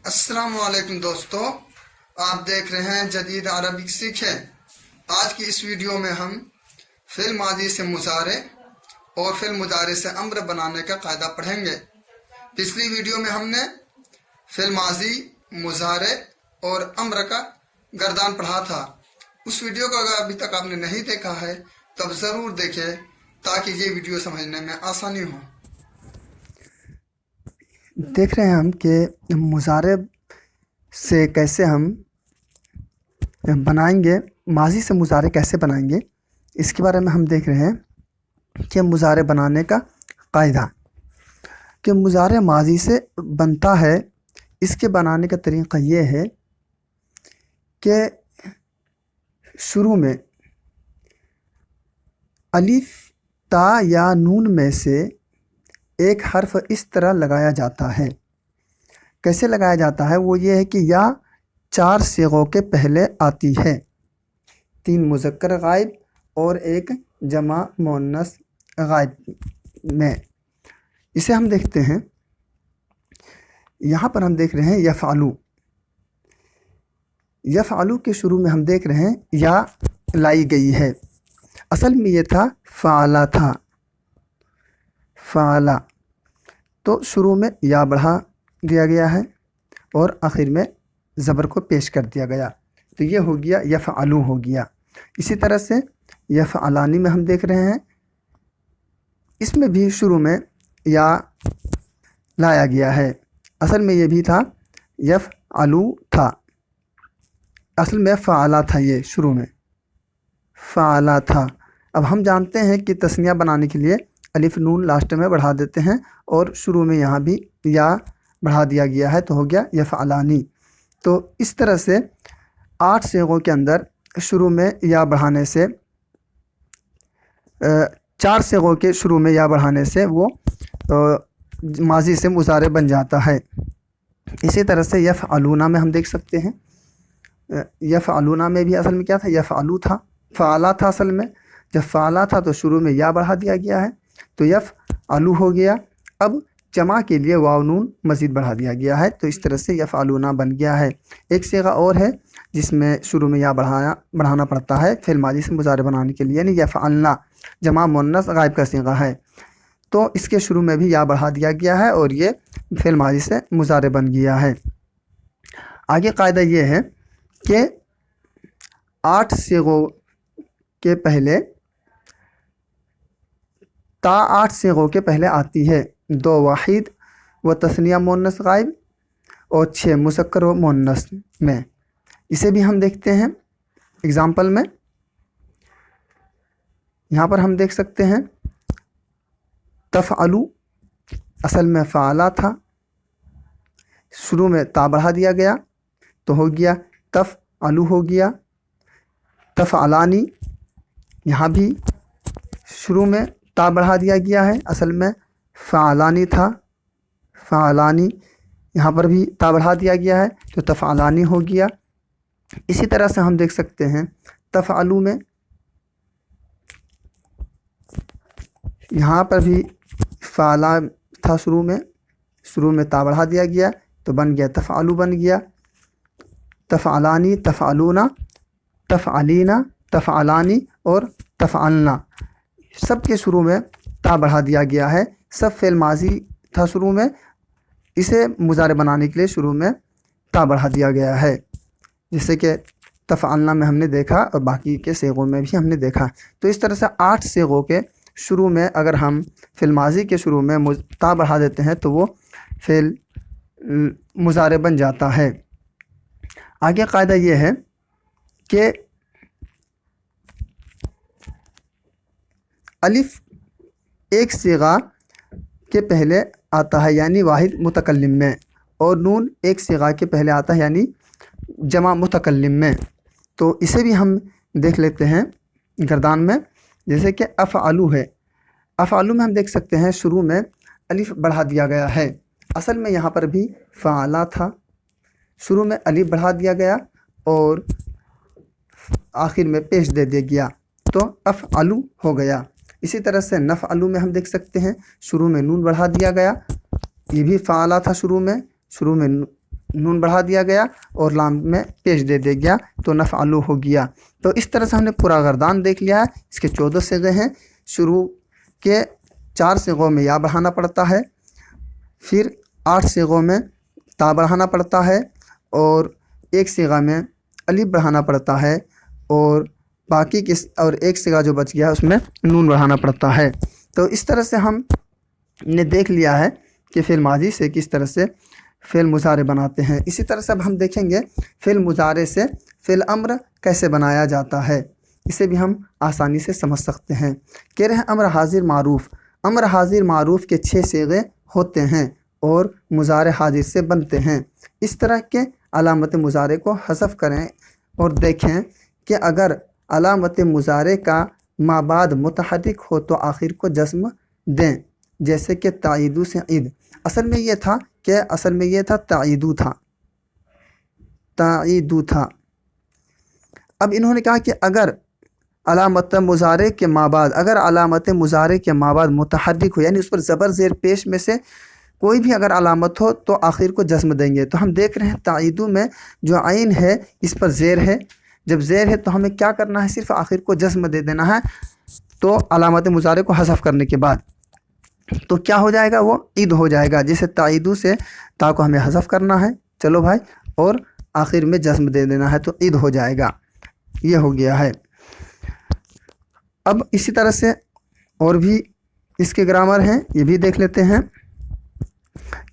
अस्सलाम वालेकुम दोस्तों, आप देख रहे हैं जदीद अरबिक सीखें। आज की इस वीडियो में हम फिल माजी से मुजारे और फिल मुजारे से अम्र बनाने का कायदा पढ़ेंगे। पिछली वीडियो में हमने फिल माजी, मुजारे और अम्र का गर्दान पढ़ा था। उस वीडियो को अगर अभी तक आपने नहीं देखा है तब ज़रूर देखें ताकि ये वीडियो समझने में आसानी हो। देख रहे हैं हम कि मुजारे से कैसे हम बनाएंगे, माजी से मुजारे कैसे बनाएंगे, इसके बारे में हम देख रहे हैं कि मुजारे बनाने का कायदा कि मुजारे माजी से बनता है। इसके बनाने का तरीक़ा ये है कि शुरू में अलिफ, ता या नून में से एक हर्फ इस तरह लगाया जाता है। कैसे लगाया जाता है? वो ये है कि या 4 सीगों के पहले आती है, 3 मुज़क्कर गायब और 1 जमा मुअन्नस गायब में। इसे हम देखते हैं, यहाँ पर हम देख रहे हैं यफ़अलू। यफ़अलू के शुरू में हम देख रहे हैं या लाई गई है। असल में ये था फ़अला था, फ़अला। तो शुरू में या बढ़ा दिया गया है और आखिर में ज़बर को पेश कर दिया गया, तो ये हो गया यफ़अलू हो गया। इसी तरह से यफ़अलानी में हम देख रहे हैं, इसमें भी शुरू में या लाया गया है। असल में ये भी था यफ़अलू था, असल में फ़अला था, ये शुरू में फ़अला था। अब हम जानते हैं कि तस्निया बनाने के लिए अलिफ नून लास्ट में बढ़ा देते हैं और शुरू में यहाँ भी या बढ़ा दिया गया है, तो हो गया यफ़अलानी। तो इस तरह से 8 सीगों के अंदर शुरू में या बढ़ाने से 4 सीगों के शुरू में या बढ़ाने से वो माजी से मुजारे बन जाता है। इसी तरह से यफ़अलूना में हम देख सकते हैं, यफ़अलूना में भी असल में क्या था? यफ़अलू था, फ़अला था। असल में जब फ़अला था तो शुरू में या बढ़ा दिया गया है, तो यफ़अलू हो गया। अब जमा के लिए वाव नून मज़ीद बढ़ा दिया गया है, तो इस तरह से यफ़अलूना बन गया है। एक सीगा और है जिसमें शुरू में या बढ़ाना पड़ता है फ़िल माजी से मुजारे बनाने के लिए, यानी यफ़अलना जमा मुअन्नस गायब का सीगा है, तो इसके शुरू में भी या बढ़ा दिया गया है और ये फ़िल माजी से मुजारे बन गया है। आगे कायदा ये है कि 8 सीगों के पहले ता 8 सीगों के पहले आती है, 2 वाहिद व तस्निया मुअन्नस गायब और 6 मुज़क्कर व मुअन्नस में। इसे भी हम देखते हैं एग्ज़ाम्पल में। यहाँ पर हम देख सकते हैं तफ़अलू, असल में फ़अला था, शुरू में ता बढ़ा दिया गया तो हो गया तफ़अलू हो गया। तफ़अलानी, यहाँ भी शुरू में ता बढ़ा दिया गया है, असल में फ़अलानी था, फ़अलानी। यहाँ पर भी ता बढ़ा दिया गया है तो तफ़अलानी हो गया। इसी तरह से हम देख सकते हैं तफ़अलू में, यहाँ पर भी फ़अला था, शुरू में ता बढ़ा दिया गया तो बन गया तफ़अलू बन गया। तफ़अलानी, तफ़अलूना, तफ़अलीना, तफ़अलानी और तफ़अलना, सब के शुरू में ता बढ़ा दिया गया है। सब फ़िल माजी था शुरू में, इसे मुजारे बनाने के लिए शुरू में ता बढ़ा दिया गया है, जैसे कि तफ़अलना में हमने देखा और बाकी के सीगों में भी हमने देखा। तो इस तरह से 8 सीगों के शुरू में अगर हम फ़िल माजी के शुरू में ता बढ़ा देते हैं तो वो फ़िल मुजारे बन जाता है। आगे कायदा ये है कि अलिफ एक सीगा के पहले आता है यानी वाहिद मुतकल्लिम में, और नून एक सीगा के पहले आता है यानी जमा मुतकल्लिम में। तो इसे भी हम देख लेते हैं गर्दान में, जैसे कि अफ़अलू है। अफ़अलू में हम देख सकते हैं शुरू में अलिफ बढ़ा दिया गया है। असल में यहाँ पर भी फ़अला था, शुरू में अलिफ बढ़ा दिया गया और आखिर में पेश दे दिया गया, तो अफ़अलू हो गया। इसी तरह से नफ़अलू में हम देख सकते हैं शुरू में नून बढ़ा दिया गया, ये भी फ़अला था, शुरू में नून बढ़ा दिया गया और लाम में पेश दे दिया गया तो नफ़अलु हो गया। तो इस तरह से हमने पूरा गर्दान देख लिया है। इसके 14 सिगे हैं। शुरू के 4 सिगों में या बढ़ाना पड़ता है, फिर 8 सिगों में ता बढ़ाना पड़ता है और एक सिगा में अलिफ बढ़ाना पड़ता है और बाकी के और एक सिगा जो बच गया है उसमें नून बढ़ाना पड़ता है। तो इस तरह से हमने देख लिया है कि फ़िल माजी से किस तरह से फ़िल मुज़ारे बनाते हैं। इसी तरह से अब हम देखेंगे फ़िल मुज़ारे से फ़िल अम्र कैसे बनाया जाता है। इसे भी हम आसानी से समझ सकते हैं। कह रहे हैं अम्र हाजिर मारूफ़। अम्र हाजिर मारूफ़ के 6 सिगे होते हैं और मुज़ारे हाजिर से बनते हैं। इस तरह के अलामत मुज़ारे को हज़फ करें और देखें कि अगर अलामत मुज़ारे का माबाद मुतहर्रिक हो तो आखिर को जस्म दें, जैसे कि ताईदू से ईद। असल में ये था ताईदू था। अब इन्होंने कहा कि अगर अलामत मुज़ारे के माबाद मुतहर्रिक हो, यानी उस पर ज़बर ज़ेर पेश में से कोई भी अगर अलामत हो तो आखिर को जस्म देंगे। तो हम देख रहे हैं ताईदू में जो आइन है इस पर ज़ेर है। जब ज़ेर है तो हमें क्या करना है, सिर्फ आखिर को जस्म दे देना है। तो अलामत मुज़ारे को हज़फ करने के बाद तो क्या हो जाएगा, वो ईद हो जाएगा। जैसे ताईदू से ता को हमें हज़फ करना है, चलो भाई, और आखिर में जस्म दे देना है तो ईद हो जाएगा। ये हो गया है। अब इसी तरह से और भी इसके ग्रामर हैं, ये भी देख लेते हैं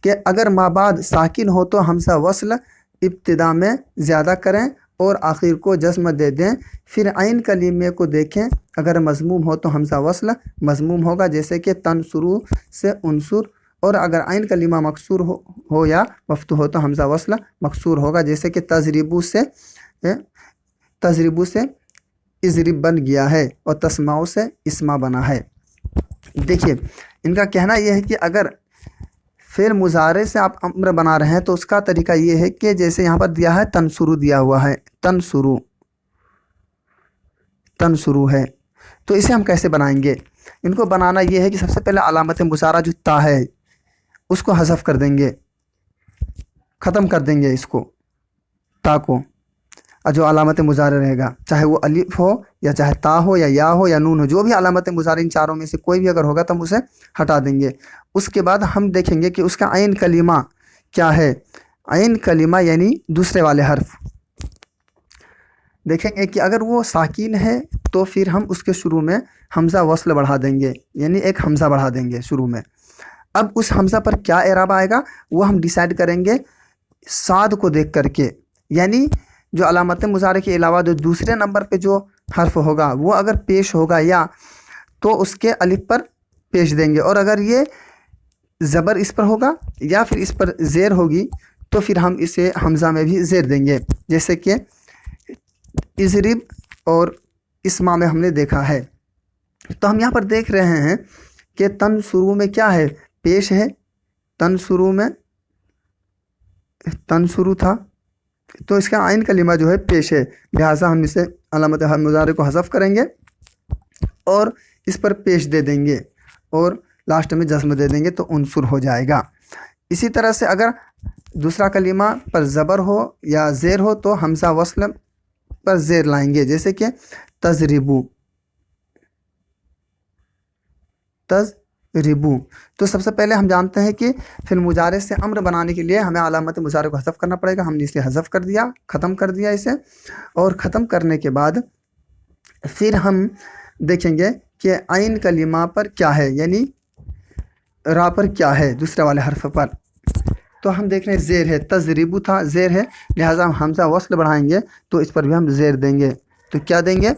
कि अगर माबाद साकिन हो तो हमज़ा वस्ल इब्तिदा में ज़्यादा करें और आखिर को जस्म दे दें। फिर आइन कलीमे को देखें, अगर मज़मूम हो तो हमज़ा वस्ल मज़मूम होगा, जैसे कि तनसुरु से उनसुर। और अगर आइन कलीमा मकसूर हो या मफ्तू हो तो हमज़ा वस्ल मकसूर होगा, जैसे कि तजरिबू से इज़रिब बन गया है और तस्माउ से इस्मा बना है। देखिए, इनका कहना यह है कि अगर फ़िल मुज़ारे से आप अम्र बना रहे हैं तो उसका तरीका ये है कि जैसे यहाँ पर दिया है तनसुरु दिया हुआ है, तनसुरु है, तो इसे हम कैसे बनाएंगे। इनको बनाना ये है कि सबसे पहले अलामत मुज़ारा जो ता है उसको हज़फ कर देंगे, ख़त्म कर देंगे इसको, ता को। और जो अलामत मुज़ारे रहेगा, चाहे वो अलिफ हो या चाहे ता हो या या हो या नून हो, जो भी अलामत मुज़ारे इन चारों में से कोई भी अगर होगा तो हम उसे हटा देंगे। उसके बाद हम देखेंगे कि उसका आइन कलीमा क्या है। आइन कलीमा यानी दूसरे वाले हर्फ देखेंगे कि अगर वो साकिन है तो फिर हम उसके शुरू में हमज़ा वस्ल बढ़ा देंगे, यानी एक हमज़ा बढ़ा देंगे शुरू में। अब उस हमज़ा पर क्या एराब आएगा वो हम डिसाइड करेंगे साद को देख करके, यानी जो अलामत मुज़ारे के अलावा जो दूसरे नंबर पे जो हर्फ होगा वो अगर पेश होगा या तो उसके अलिफ पर पेश देंगे, और अगर ये ज़बर इस पर होगा या फिर इस पर ज़ेर होगी तो फिर हम इसे हमज़ा में भी ज़ेर देंगे, जैसे कि इज़रिब और इस्मा में हमने देखा है। तो हम यहाँ पर देख रहे हैं कि तन शुरू में क्या है, पेश है। तन शुरू था तो इसका आइन कलीमा जो है पेश है, लिहाजा हम इसे अलामत मुज़ारे को हज़फ करेंगे और इस पर पेश दे देंगे और लास्ट में जस्म दे देंगे तो उनसुर हो जाएगा। इसी तरह से अगर दूसरा कलीमा पर ज़बर हो या ज़ेर हो तो हमज़ा वस्ल पर ज़ेर लाएंगे, जैसे कि तजरिबू। तो सबसे पहले हम जानते हैं कि फिल मुज़ारे से अम्र बनाने के लिए हमें अलामत मुज़ारे को हज़फ करना पड़ेगा। हमने इसे हज़फ कर दिया, ख़त्म कर दिया इसे, और ख़त्म करने के बाद फिर हम देखेंगे कि आइन कलीमा पर क्या है, यानी रा पर क्या है, दूसरे वाले हर्फ पर। तो हम देख रहे हैं ज़ेर है, तजरिबू था, ज़ेर है, लिहाजा हम हमज़ा वस्ल बढ़ाएंगे तो इस पर भी हम ज़ेर देंगे। तो क्या देंगे,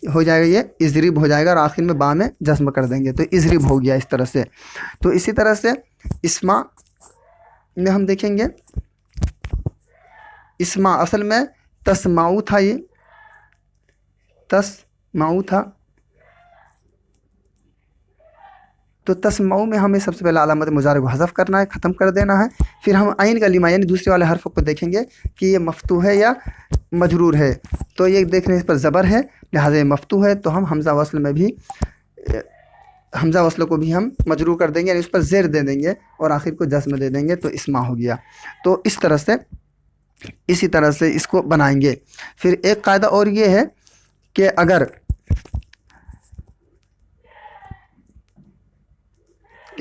हो जाएगा ये इज़रिब हो जाएगा और आखिर में बा में जस्म कर देंगे तो इज़रिब हो गया इस तरह से। तो इसी तरह से इस्मा में हम देखेंगे, इस्मा असल में तस्माऊ था, ये तस्माऊ था। तो तस्माऊ में हमें सबसे पहले अलामत मुज़ारे को हज़फ करना है, ख़त्म कर देना है। फिर हम आइन कलीमा यानी दूसरे वाले हर्फ को देखेंगे कि ये मफ्तू है या मजरूर है। तो ये देख रहे हैं इस पर ज़बर है, लिहाजा ये मफ्तू है, तो हम हमज़ा वस्ल में भी हमज़ा वस्ल को भी हम मजरूर कर देंगे, यानी उस पर ज़ेर दे देंगे और आखिर को जस्म दे देंगे, तो इस्मा हो गया। तो इसी तरह से इसको बनाएंगे। फिर एक कायदा और ये है कि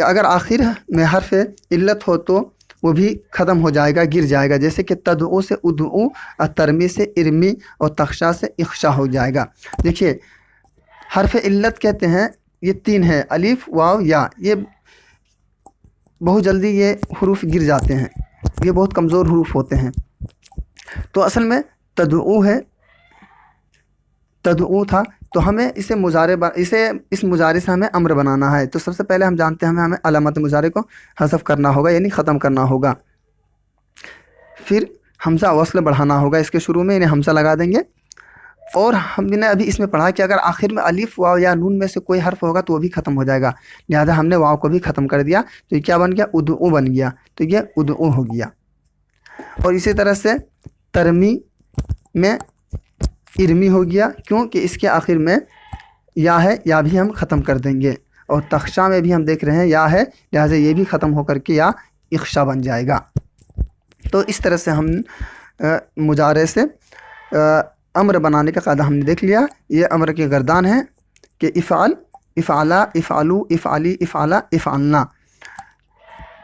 अगर आखिर में हर्फ इल्लत हो तो वो भी ख़त्म हो जाएगा, गिर जाएगा। जैसे कि तदऊ से उदऊ, तरमी से इरमी और तख्शा से इख्शा हो जाएगा। देखिए हर्फ इल्लत कहते हैं, ये 3 है, अलिफ वाव या। ये बहुत जल्दी ये हरूफ गिर जाते हैं, ये बहुत कमज़ोर हरूफ होते हैं। तो असल में तदऊ है, तदऊ था, तो हमें इस मुजारे से हमें अम्र बनाना है। तो सबसे पहले हम जानते हैं हमें अलामत मुजारे को हज़फ करना होगा, यानी ख़त्म करना होगा। फिर हमज़ा वस्ल बढ़ाना होगा इसके शुरू में, यानी हमज़ा लगा देंगे। और हमने अभी इसमें पढ़ा कि अगर आखिर में अलिफ वाव या नून में से कोई हर्फ होगा तो वो भी ख़त्म हो जाएगा, लिहाजा हमने वाव को भी ख़त्म कर दिया, तो ये क्या बन गया, उदऊ बन गया। तो ये उदऊ हो गया। और इसी तरह से तरमी में इरमी हो गया, क्योंकि इसके आखिर में या है, या भी हम ख़त्म कर देंगे। और तख्शा में भी हम देख रहे हैं या है, लिहाजा ये भी ख़त्म होकर के या इख्शा बन जाएगा। तो इस तरह से हम मुजारे से अम्र बनाने का कायदा हमने देख लिया। ये अम्र के गर्दान है कि इफ़ाल, इफ़ाला, इफ़ालू, इफ़ाली, इफ़ाला, इफ़ालना।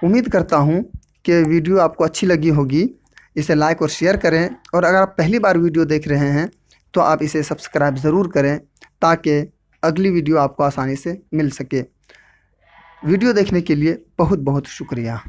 उम्मीद करता हूँ कि वीडियो आपको अच्छी लगी होगी। इसे लाइक और शेयर करें, और अगर आप पहली बार वीडियो देख रहे हैं तो आप इसे सब्सक्राइब ज़रूर करें, ताकि अगली वीडियो आपको आसानी से मिल सके। वीडियो देखने के लिए बहुत बहुत शुक्रिया।